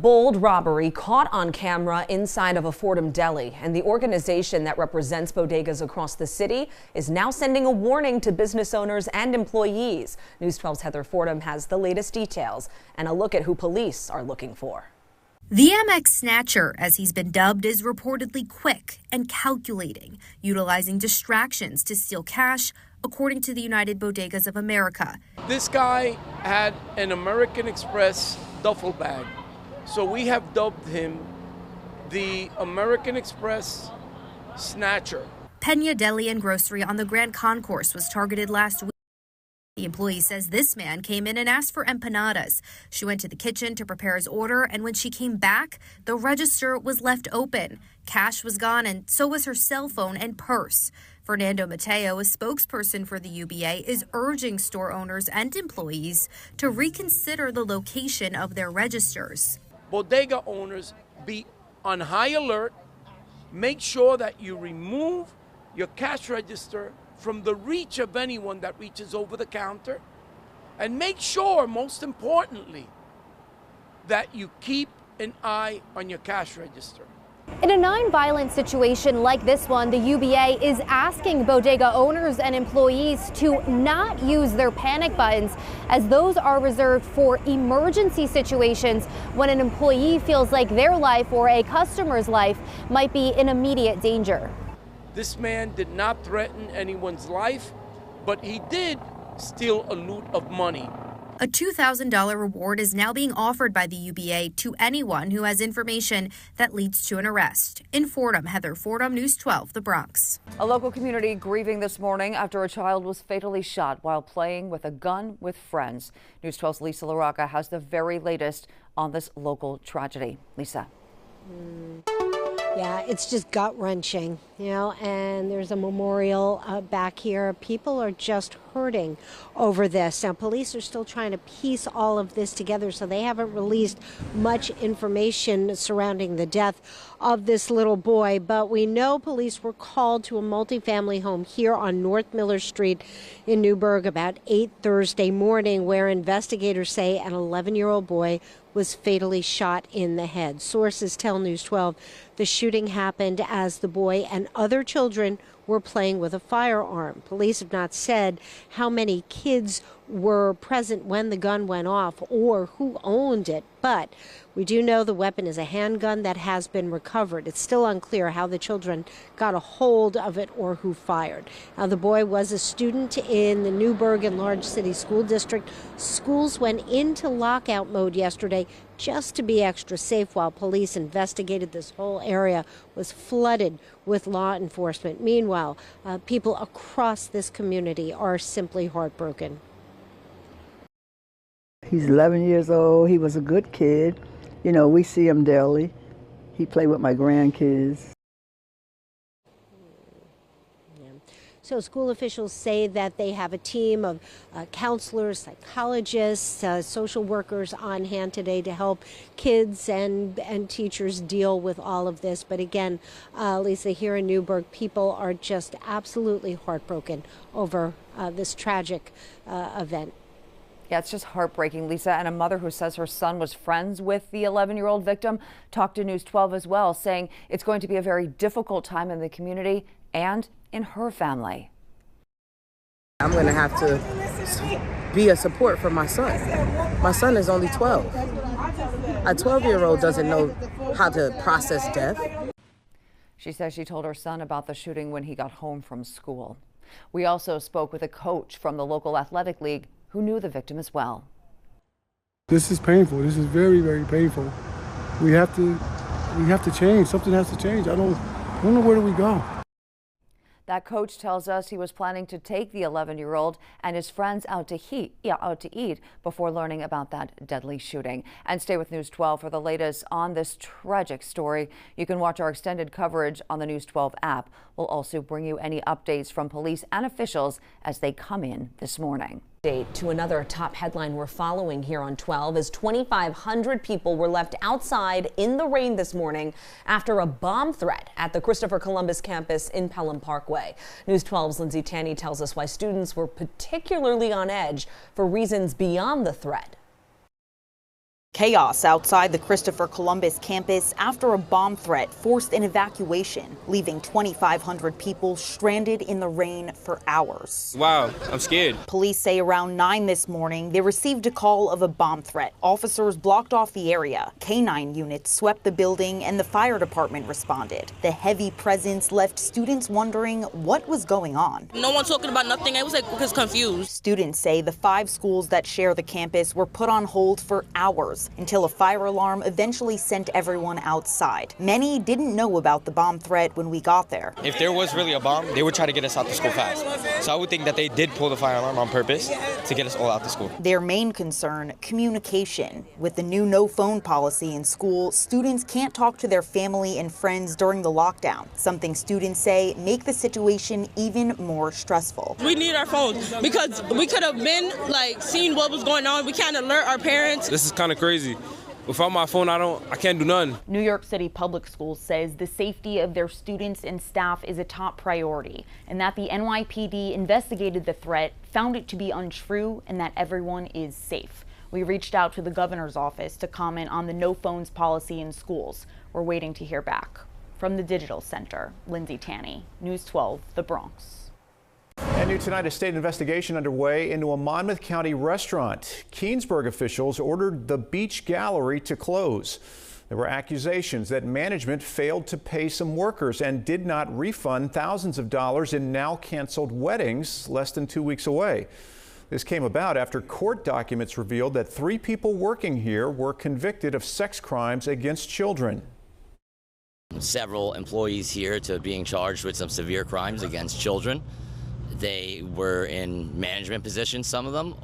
bold robbery caught on camera inside of a Fordham deli, and the organization that represents bodegas across the city is now sending a warning to business owners and employees. News 12's Heather Fordham has the latest details and a look at who police are looking for. The Amex Snatcher, as he's been dubbed, is reportedly quick and calculating, utilizing distractions to steal cash, according to the United Bodegas of America. This guy had an American Express duffel bag, so we have dubbed him the American Express Snatcher. Pena Deli and Grocery on the Grand Concourse was targeted last week. The employee says this man came in and asked for empanadas. She went to the kitchen to prepare his order, and when she came back, the register was left open. Cash was gone, and so was her cell phone and purse. Fernando Mateo, a spokesperson for the UBA, is urging store owners and employees to reconsider the location of their registers. Bodega owners, be on high alert. Make sure that you remove your cash register from the reach of anyone that reaches over the counter. And make sure, most importantly, that you keep an eye on your cash register. In a non-violent situation like this one, the UBA is asking bodega owners and employees to not use their panic buttons, as those are reserved for emergency situations when an employee feels like their life or a customer's life might be in immediate danger. This man did not threaten anyone's life, but he did steal a loot of money. A $2,000 reward is now being offered by the UBA to anyone who has information that leads to an arrest. In Fordham, Heather Fordham, News 12, the Bronx. A local community grieving this morning after a child was fatally shot while playing with a gun with friends. News 12's Lisa LaRocca has the very latest on this local tragedy. Lisa. Yeah, it's just gut-wrenching, and there's a memorial back here. People are just hurting over this. Now, police are still trying to piece all of this together, so they haven't released much information surrounding the death of this little boy. But we know police were called to a multifamily home here on North Miller Street in Newburgh about 8 Thursday morning, where investigators say an 11-year-old boy was fatally shot in the head. Sources tell News 12 the shooting happened as the boy and other children were playing with a firearm. Police have not said how many kids were present when the gun went off or who owned it, but we do know the weapon is a handgun that has been recovered. It's still unclear how the children got a hold of it or who fired. Now, the boy was a student in the Newburgh and Large City School District. Schools went into lockout mode yesterday just to be extra safe while police investigated. This whole area was flooded with law enforcement. Meanwhile, people across this community are simply heartbroken. He's 11 years old. He was a good kid. We see him daily. He played with my grandkids. So school officials say that they have a team of counselors, psychologists, social workers on hand today to help kids and teachers deal with all of this. But again, Lisa, here in Newburgh, people are just absolutely heartbroken over this tragic event. Yeah, it's just heartbreaking, Lisa. And a mother who says her son was friends with the 11-year-old victim talked to News 12 as well, saying it's going to be a very difficult time in the community and in her family. I'm going to have to be a support for my son. My son is only 12. A 12-year-old doesn't know how to process death. She says she told her son about the shooting when he got home from school. We also spoke with a coach from the local athletic league who knew the victim as well. This is painful. This is very, very painful. We have to change. Something has to change. I don't know, where do we go? That coach tells us he was planning to take the 11-year-old and his friends out to eat before learning about that deadly shooting. And stay with News 12 for the latest on this tragic story. You can watch our extended coverage on the News 12 app. We'll also bring you any updates from police and officials as they come in this morning. To another top headline we're following here on 12 as 2,500 people were left outside in the rain this morning after a bomb threat at the Christopher Columbus campus in Pelham Parkway. News 12's Lindsay Tanney tells us why students were particularly on edge for reasons beyond the threat. Chaos outside the Christopher Columbus campus after a bomb threat forced an evacuation, leaving 2,500 people stranded in the rain for hours. Wow, I'm scared. Police say around 9 this morning, they received a call of a bomb threat. Officers blocked off the area. K-9 units swept the building and the fire department responded. The heavy presence left students wondering what was going on. No one talking about nothing. I was like, confused. Students say the 5 schools that share the campus were put on hold for hours until a fire alarm eventually sent everyone outside. Many didn't know about the bomb threat when we got there. If there was really a bomb, they would try to get us out the school fast. So I would think that they did pull the fire alarm on purpose to get us all out the school. Their main concern, communication. With the new no phone policy in school, students can't talk to their family and friends during the lockdown, something students say make the situation even more stressful. We need our phones because we could have been seeing what was going on. We can't alert our parents. This is kind of crazy. Without my phone, I can't do nothing. New York City Public Schools says the safety of their students and staff is a top priority, and that the NYPD investigated the threat, found it to be untrue, and that everyone is safe. We reached out to the governor's office to comment on the no phones policy in schools. We're waiting to hear back. From the Digital Center, Lindsay Tanney, News 12, the Bronx. And new tonight, a state investigation underway into a Monmouth County restaurant. Keansburg officials ordered the Beach Gallery to close. There were accusations that management failed to pay some workers and did not refund thousands of dollars in now canceled weddings less than 2 weeks away. This came about after court documents revealed that 3 people working here were convicted of sex crimes against children. Several employees here to being charged with some severe crimes against children. They were in management positions, some of them,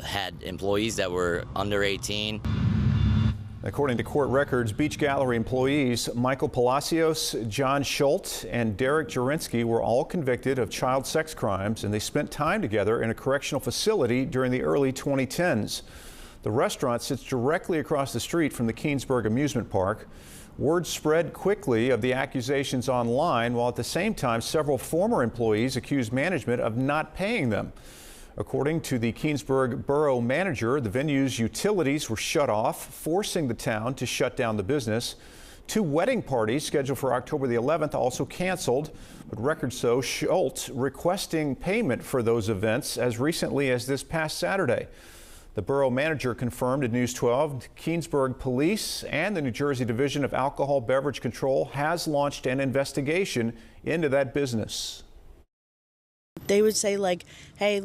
had employees that were under 18. According to court records, Beach Gallery employees Michael Palacios, John Schultz, and Derek Jurinsky were all convicted of child sex crimes, and they spent time together in a correctional facility during the early 2010s. The restaurant sits directly across the street from the Keansburg amusement park. Word spread quickly of the accusations online, while at the same time several former employees accused management of not paying them. According to the Keansburg borough manager, the venue's utilities were shut off, forcing the town to shut down the business. 2 wedding parties scheduled for October the 11th also canceled, but records show Schultz requesting payment for those events as recently as this past Saturday. The borough manager confirmed to News 12 Keansburg Police and the New Jersey Division of Alcohol Beverage Control has launched an investigation into that business. They would say hey,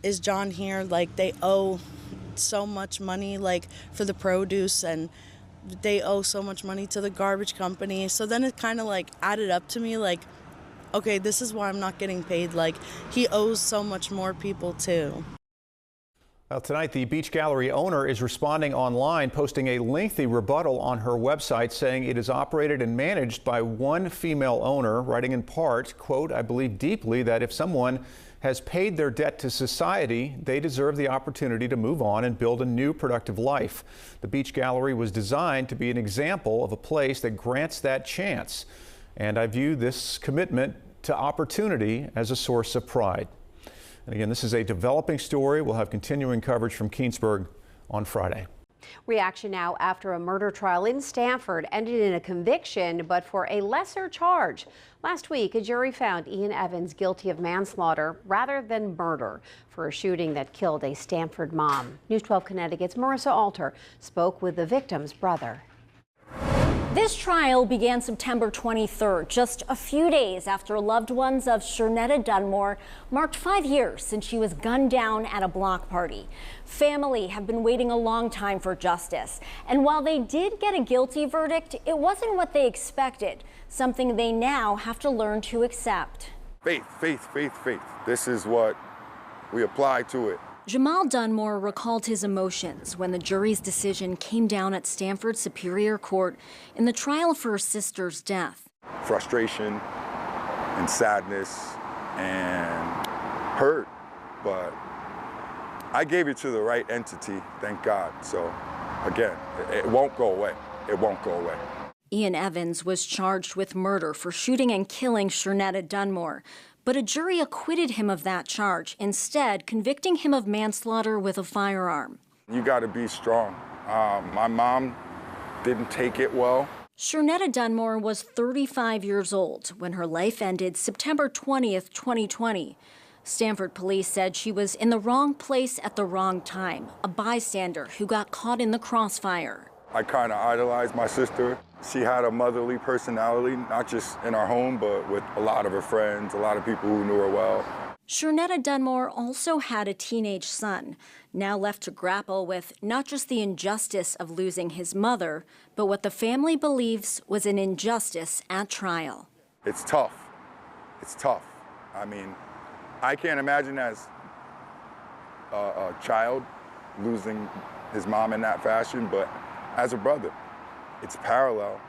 is John here? They owe so much money for the produce, and they owe so much money to the garbage company. So then it kind of added up to me okay, this is why I'm not getting paid. He owes so much more people too. Well, tonight, the Beach Gallery owner is responding online, posting a lengthy rebuttal on her website saying it is operated and managed by one female owner, writing in part, quote, "I believe deeply that if someone has paid their debt to society, they deserve the opportunity to move on and build a new productive life. The Beach Gallery was designed to be an example of a place that grants that chance, and I view this commitment to opportunity as a source of pride." And again, this is a developing story. We'll have continuing coverage from Keansburg on Friday. Reaction now after a murder trial in Stamford ended in a conviction, but for a lesser charge. Last week, a jury found Ian Evans guilty of manslaughter rather than murder for a shooting that killed a Stamford mom. News 12 Connecticut's Marissa Alter spoke with the victim's brother. This trial began September 23rd, just a few days after loved ones of Shirley Dunmore marked 5 years since she was gunned down at a block party. Family have been waiting a long time for justice, and while they did get a guilty verdict, it wasn't what they expected, something they now have to learn to accept. Faith, faith, faith, faith. This is what we apply to it. Jamal Dunmore recalled his emotions when the jury's decision came down at Stamford Superior Court in the trial for her sister's death. Frustration and sadness and hurt, but I gave it to the right entity, thank God. So again, it won't go away. It won't go away. Ian Evans was charged with murder for shooting and killing Shirley Dunmore. But a jury acquitted him of that charge, instead convicting him of manslaughter with a firearm. You got to be strong. My mom didn't take it well. Shirley Dunmore was 35 years old when her life ended September 20th, 2020. Stamford police said she was in the wrong place at the wrong time, a bystander who got caught in the crossfire. I kind of idolized my sister. She had a motherly personality, not just in our home, but with a lot of her friends, a lot of people who knew her well. Shirley Dunmore also had a teenage son, now left to grapple with not just the injustice of losing his mother, but what the family believes was an injustice at trial. It's tough. It's tough. I mean, I can't imagine as a child losing his mom in that fashion, but as a brother, it's parallel.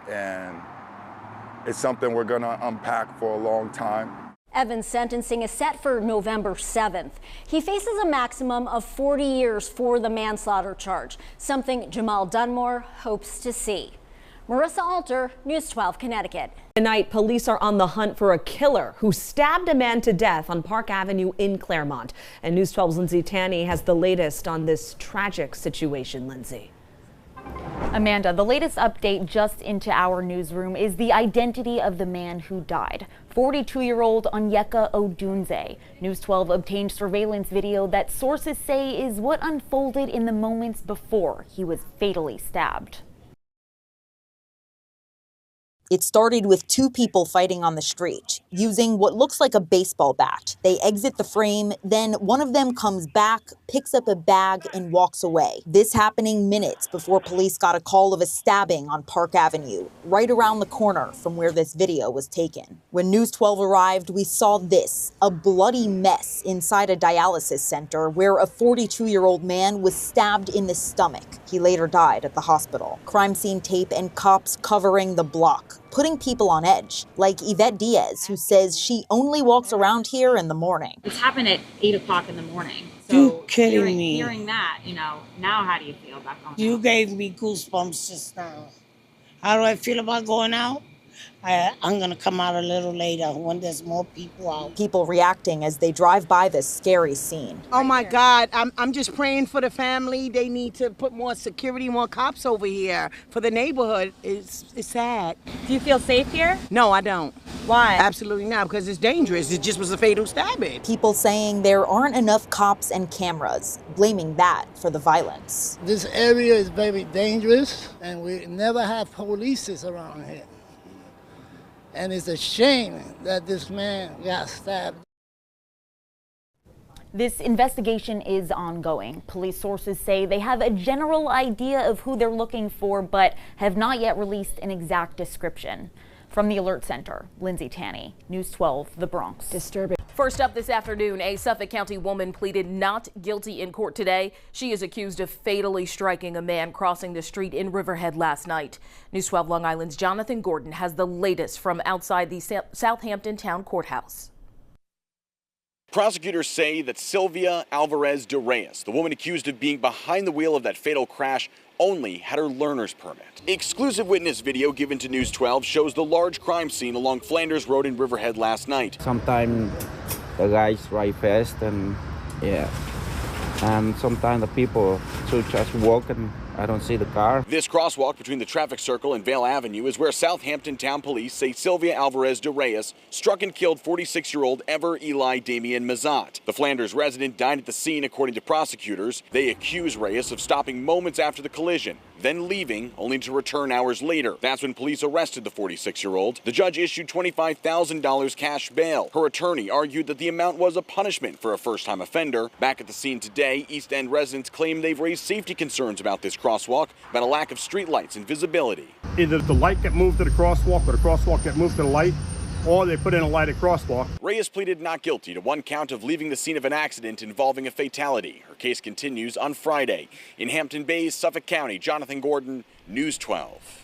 And it's something we're gonna unpack for a long time. Evans' sentencing is set for November 7th. He faces a maximum of 40 years for the manslaughter charge, something Jamal Dunmore hopes to see. Marissa Alter, News 12, Connecticut. Tonight, police are on the hunt for a killer who stabbed a man to death on Park Avenue in Claremont. And News 12's Lindsay Tanney has the latest on this tragic situation. Lindsay. Amanda, the latest update just into our newsroom is the identity of the man who died. 42-year-old Onyeka Odunze. News 12 obtained surveillance video that sources say is what unfolded in the moments before he was fatally stabbed. It started with two people fighting on the street, using what looks like a baseball bat. They exit the frame, then one of them comes back, picks up a bag, and walks away. This happening minutes before police got a call of a stabbing on Park Avenue, right around the corner from where this video was taken. When News 12 arrived, we saw this, a bloody mess inside a dialysis center where a 42-year-old man was stabbed in the stomach. He later died at the hospital. Crime scene tape and cops covering the block, putting people on edge, like Yvette Diaz, who says she only walks around here in the morning. This happened at 8 o'clock in the morning. So you kidding me? Hearing that, now how do you feel about going out? You gave me goosebumps just now. How do I feel about going out? I'm going to come out a little later when there's more people out. People reacting as they drive by this scary scene. Oh my God, I'm just praying for the family. They need to put more security, more cops over here for the neighborhood. It's sad. Do you feel safe here? No, I don't. Why? Absolutely not, because it's dangerous. It just was a fatal stabbing. People saying there aren't enough cops and cameras, blaming that for the violence. This area is very dangerous, and we never have police around here. And it's a shame that this man got stabbed. This investigation is ongoing. Police sources say they have a general idea of who they're looking for, but have not yet released an exact description. From the Alert Center, Lindsay Tanney, News 12, the Bronx. Disturbing. First up this afternoon, a Suffolk County woman pleaded not guilty in court today. She is accused of fatally striking a man crossing the street in Riverhead last night. News 12 Long Island's Jonathan Gordon has the latest from outside the Southampton Town Courthouse. Prosecutors say that Sylvia Alvarez de Reyes, the woman accused of being behind the wheel of that fatal crash, only had her learner's permit. Exclusive witness video given to News 12 shows the large crime scene along Flanders Road in Riverhead last night. Sometimes the guys drive fast and sometimes the people should just walk and I don't see the car. This crosswalk between the traffic circle and Vale Avenue is where Southampton Town Police say Sylvia Alvarez de Reyes struck and killed 46-year-old Ever Eli Damian Mazat. The Flanders resident died at the scene, according to prosecutors. They accuse Reyes of stopping moments after the collision, then leaving, only to return hours later. That's when police arrested the 46-year-old. The judge issued $25,000 cash bail. Her attorney argued that the amount was a punishment for a first-time offender. Back at the scene today, East End residents claim they've raised safety concerns about this crosswalk, about a lack of streetlights and visibility. Either the light get moved to the crosswalk or the crosswalk get moved to the light, or they put in a lighted crosswalk. Reyes pleaded not guilty to one count of leaving the scene of an accident involving a fatality. Her case continues on Friday. In Hampton Bays, Suffolk County, Jonathan Gordon, News 12.